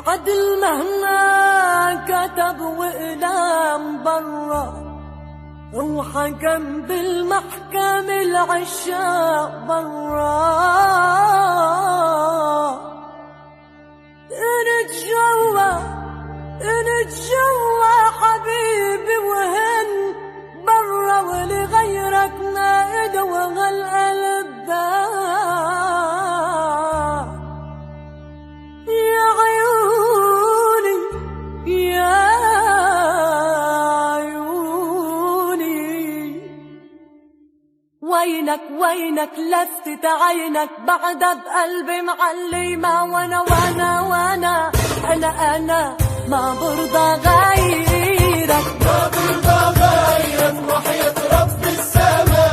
عدل مهما كتب وإقلام برا، وحكم بالمحكم العشاق برا. نتجوى حبيبي وهن برا، ولغيرك ما ادوى هالقلب ده. يا عيوني يا عيوني، وينك لفتة عينك بعدها بقلبي معلمة. وانا انا ما برضى غيرك، ما برضى غيرك وحياة رب السما،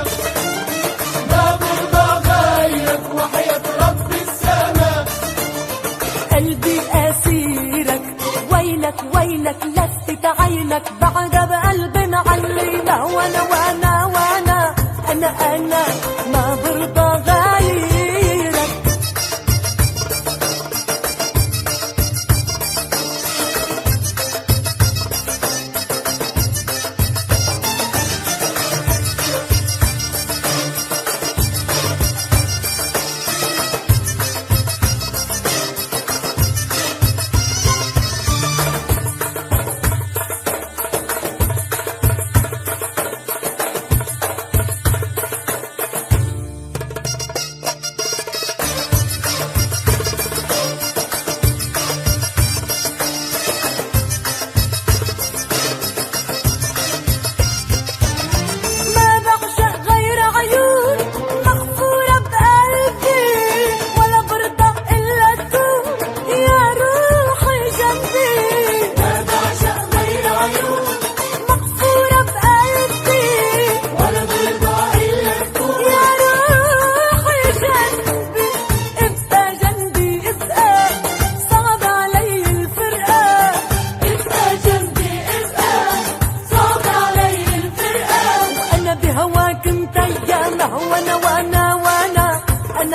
ما برضى غيرك وحياة رب السما. قلبي أسيرك، ويلك لفتة عينك بعدها بقلبي معلمة. وانا ما برضى غيرك.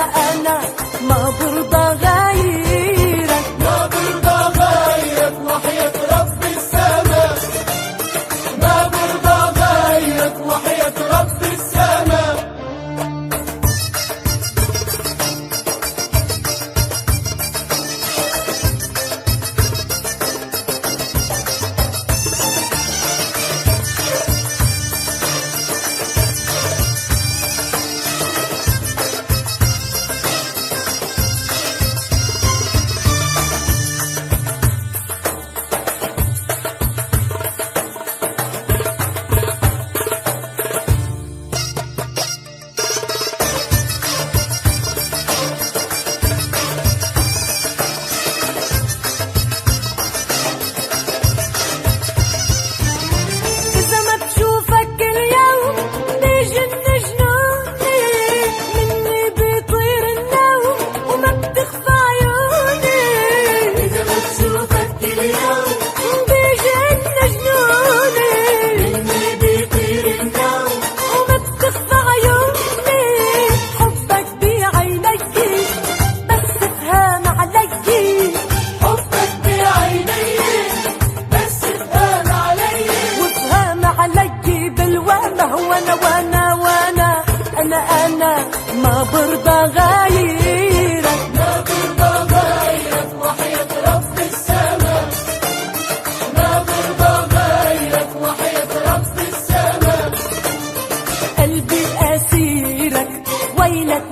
أنا ما برضى غيرك، ما برضى غيرك وحياة رب السما، ما برضى غيرك وحياة رب السما. أنا ما برضى غيرك، ما برضى غيرك وحياة رب السما، ما برضى غيرك وحياة رب السما. قلبي أسيرك، ويلك